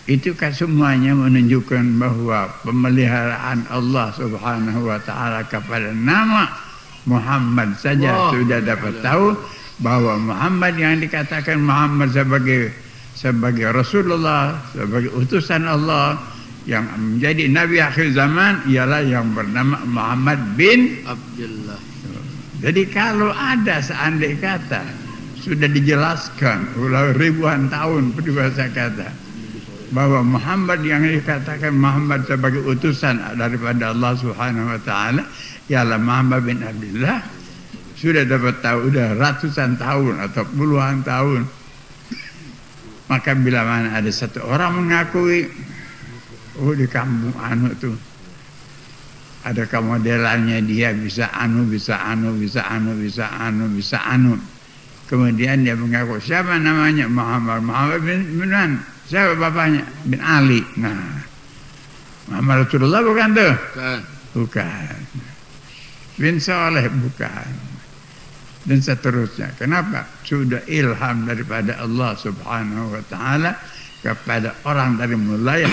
Itu kan semuanya menunjukkan bahwa pemeliharaan Allah Subhanahu wa taala kepada nama Muhammad saja sudah dapat tahu bahwa Muhammad yang dikatakan Muhammad sebagai Rasulullah, sebagai utusan Allah yang menjadi nabi akhir zaman ialah yang bernama Muhammad bin Abdullah. Jadi kalau ada seandainya kata sudah dijelaskan ulang ribuan tahun peribahasa kata bahwa Muhammad yang dikatakan Muhammad sebagai utusan daripada Allah Subhanahu wa taala ialah Muhammad bin Abdullah, sudah dapat tahu sudah ratusan tahun atau puluhan tahun. Maka bila mana ada satu orang mengakui di kampung anu tuh ada kemodelannya, dia bisa anu, kemudian dia mengaku siapa namanya Muhammad bin siapa bapaknya? Bin Ali. Nah, Muhammad Rasulullah bukan tuh? Bukan. Bin Saleh bukan. Dan seterusnya. Kenapa? Sudah ilham daripada Allah Subhanahu wa taala kepada orang dari mulai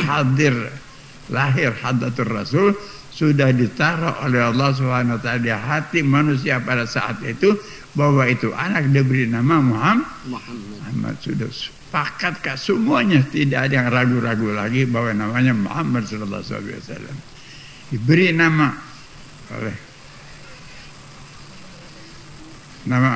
lahir hadratur Rasul sudah ditaruh oleh Allah Subhanahu wa taala di hati manusia pada saat itu bahwa itu anak diberi nama Muhammad. Sudah sepakatkah semuanya, tidak ada yang ragu-ragu lagi bahwa namanya Muhammad sallallahu alaihi wasallam. Diberi nama oleh nama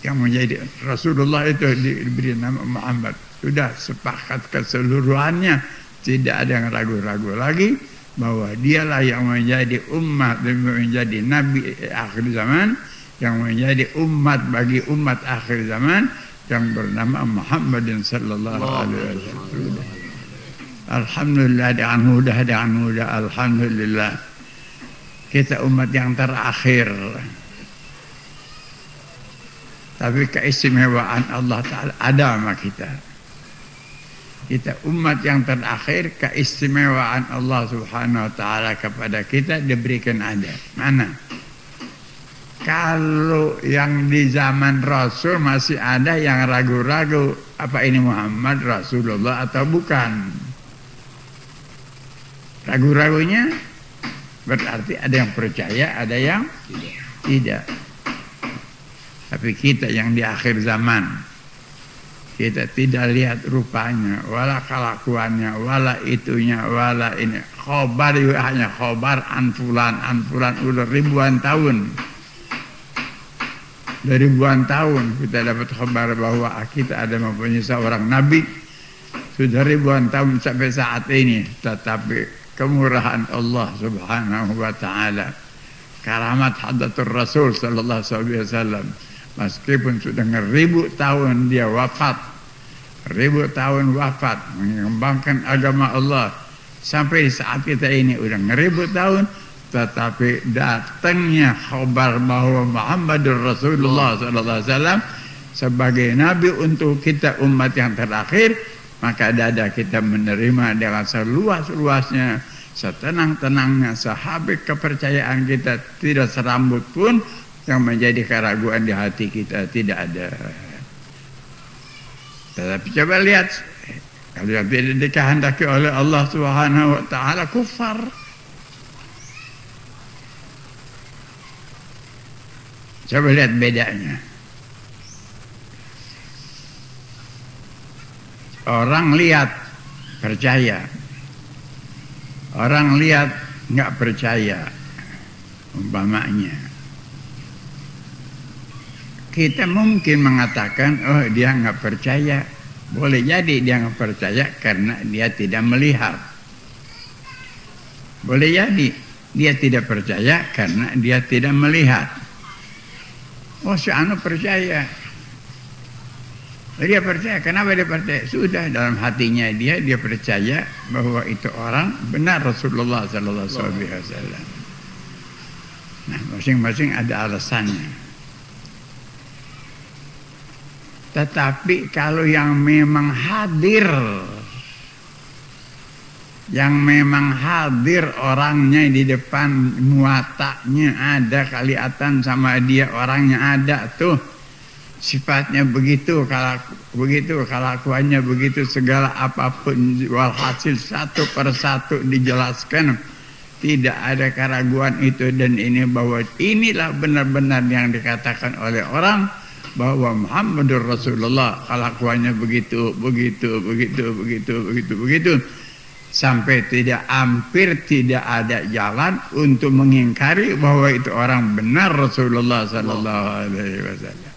yang menjadi Rasulullah itu diberi nama Muhammad. Sudah sepakat keseluruhannya, tidak ada yang ragu-ragu lagi bahwa dialah yang menjadi umat dan menjadi nabi akhir zaman, yang menjadi umat bagi umat akhir zaman, yang bernama Muhammadin sallallahu alaihi wasallam. Alhamdulillah dengan mudah alhamdulillah kita umat yang terakhir. Tapi keistimewaan Allah taala ada sama kita. Kita umat yang terakhir, keistimewaan Allah Subhanahu wa taala kepada kita diberikan ada. Mana? Kalau yang di zaman Rasul masih ada yang ragu-ragu apa ini Muhammad Rasulullah atau bukan. Ragu-ragunya berarti ada yang percaya, ada yang tidak. Tapi kita yang di akhir zaman, kita tidak lihat rupanya, wala kelakuannya, wala itunya, wala ini. Khobar juga hanya khobar anfulan udah ribuan tahun. Dari ribuan tahun kita dapat kabar bahwa kita ada mempunyai seorang nabi sudah ribuan tahun sampai saat ini, tetapi kemurahan Allah Subhanahu wa taala, karamat hadratur Rasul sallallahu alaihi wasallam, meskipun sudah ribu tahun dia wafat, mengembangkan agama Allah sampai saat kita ini udah ribu tahun, tetapi datangnya khabar bahwa Muhammadur Rasulullah sallallahu alaihi wasallam sebagai nabi untuk kita umat yang terakhir, maka dada kita menerima dengan seluas-luasnya, setenang-tenangnya, sehabis kepercayaan kita, tidak serambut pun yang menjadi keraguan di hati kita tidak ada. Tetapi coba lihat, kalau yang tidak dikehendaki oleh Allah Subhanahu wa taala kufar. Coba lihat bedanya. Orang lihat percaya, orang lihat nggak percaya. Umpamanya, kita mungkin mengatakan, oh dia nggak percaya. Boleh jadi dia nggak percaya karena dia tidak melihat. Boleh jadi dia tidak percaya karena dia tidak melihat. Oh si anu percaya. Dia percaya. Kenapa dia percaya? Sudah dalam hatinya dia percaya bahwa itu orang benar Rasulullah sallallahu alaihi wasallam. Nah, masing-masing ada alasannya. Tetapi kalau yang memang hadir, orangnya di depan, muataknya ada, kelihatan sama dia orangnya ada tuh, sifatnya begitu, kelakuannya begitu, segala apapun, walhasil satu persatu dijelaskan, tidak ada keraguan itu dan ini, bahwa inilah benar-benar yang dikatakan oleh orang bahwa Muhammadur Rasulullah, kelakuannya begitu, sampai hampir tidak ada jalan untuk mengingkari bahwa itu orang benar Rasulullah sallallahu alaihi wasallam.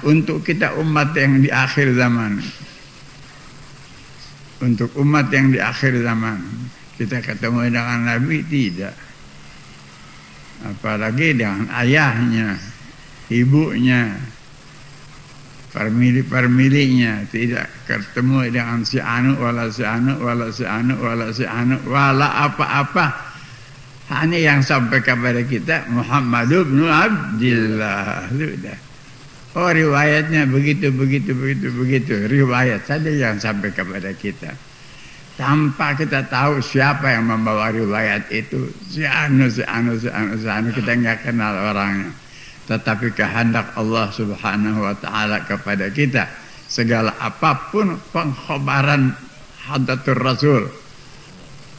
Untuk kita umat yang di akhir zaman, kita ketemu dengan Nabi tidak, apalagi dengan ayahnya, ibunya, permilinya, tidak ketemu dengan si anu wala apa-apa. Hanya yang sampai kepada kita Muhammad bin Abdillah. Sudah. Oh, riwayatnya begitu, riwayat saja yang sampai kepada kita, tanpa kita tahu siapa yang membawa riwayat itu. Si anu, kita nggak kenal orangnya. Tetapi kehendak Allah Subhanahu wa ta'ala kepada kita, segala apapun pengkhabaran hadatul Rasul,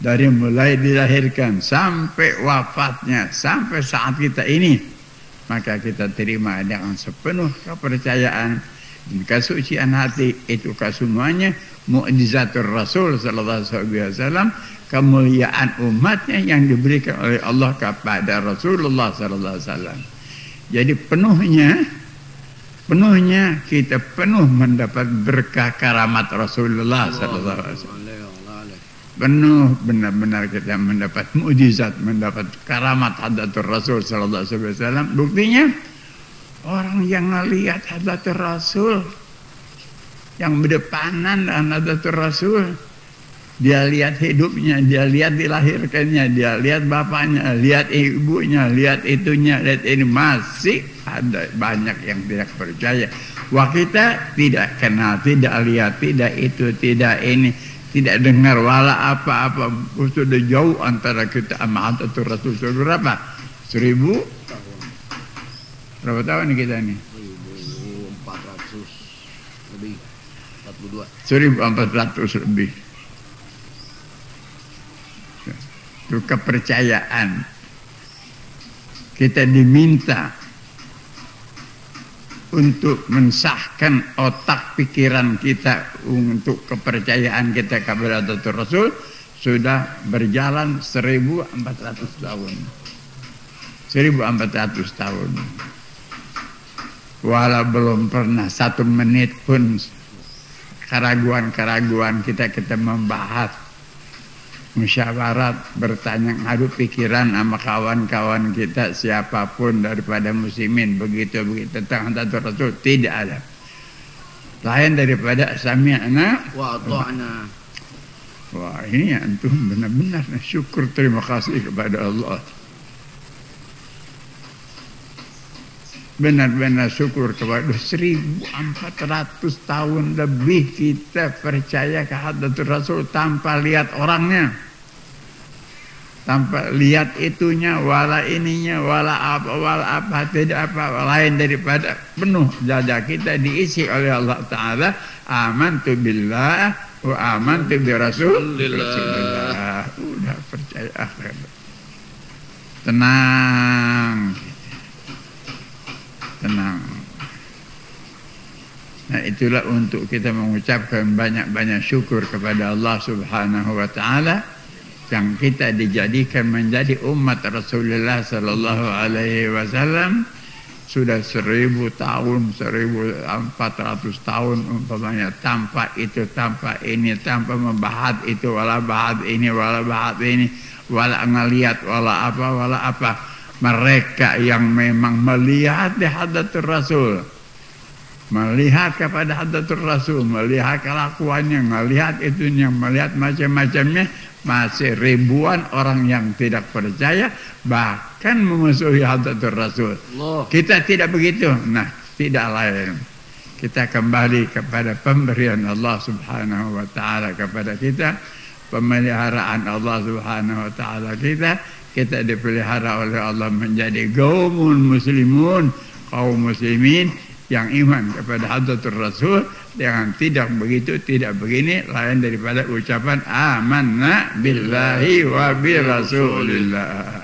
dari mulai dilahirkan sampai wafatnya, sampai saat kita ini, maka kita terima dengan sepenuh kepercayaan dan kesucian hati. Itu kesemuanya mukjizatul Rasul sallallahu alaihi wasallam, kemuliaan umatnya yang diberikan oleh Allah kepada Rasulullah sallallahu alaihi wasallam. Jadi penuhnya kita penuh mendapat berkah karamat Rasulullah sallallahu alaihi wasallam. Penuh benar-benar kita mendapat mukjizat, mendapat karamat hadatul Rasul sallallahu alaihi wasallam. Buktinya orang yang melihat hadatul Rasul, yang berdepanan dengan hadatul Rasul, dia lihat hidupnya, dia lihat dilahirkannya, dia lihat bapaknya, lihat ibunya, lihat itunya, lihat ini, masih ada banyak yang tidak percaya. Wah, kita tidak kenal, tidak lihat, tidak itu, tidak ini, tidak dengar wala apa-apa. Sudah jauh antara kita sama hadatul Rasul. Berapa? 1000 tahun. Berapa tahun nih kita nih? 1400 lebih, 42. 1400 lebih. Itu kepercayaan. Kita diminta untuk mensahkan otak pikiran kita untuk kepercayaan kita kepada Rasul sudah berjalan 1400 tahun. 1400 tahun. Walau belum pernah 1 menit pun keraguan-keraguan kita membahas, musyawarat, bertanya, adu pikiran sama kawan-kawan kita siapapun daripada muslimin begitu tentang hadatul Rasul, tidak ada lain daripada sami'na wa ata'na. Wah, ini antum benar-benar syukur, terima kasih kepada Allah, benar-benar syukur kepada 1400 tahun lebih kita percaya ke hadatul Rasul tanpa lihat orangnya, tanpa lihat itunya, wala ininya, wala apa, tidak apa lain daripada penuh dada kita diisi oleh Allah Ta'ala. Amantu billah wa amantu bi Rasulillah. Udah percaya, tenang. Nah, itulah untuk kita mengucapkan banyak-banyak syukur kepada Allah Subhanahu wa ta'ala yang kita dijadikan menjadi umat Rasulullah sallallahu alaihi wasallam sudah 1000 tahun, 1400 tahun umpamanya, tanpa itu, tanpa ini, tanpa membahas itu, wala bahas ini, wala bahas ini, wala ngelihat, wala apa. Mereka yang memang melihat di hadatul Rasul, melihat kepada hadatul Rasul, melihat kelakuannya, melihat itunya, melihat macam-macamnya, masih ribuan orang yang tidak percaya, bahkan memusuhi hadatul Rasul. Allah. Kita tidak begitu. Nah, tidak lain. Kita kembali kepada pemberian Allah Subhanahu wa ta'ala kepada kita, pemeliharaan Allah Subhanahu wa ta'ala kita kita dipelihara oleh Allah menjadi qaumun muslimun, kaum muslimin yang iman kepada hadratur Rasul dengan tidak begitu, tidak begini, lain daripada ucapan amanna billahi wa bi rasulillah.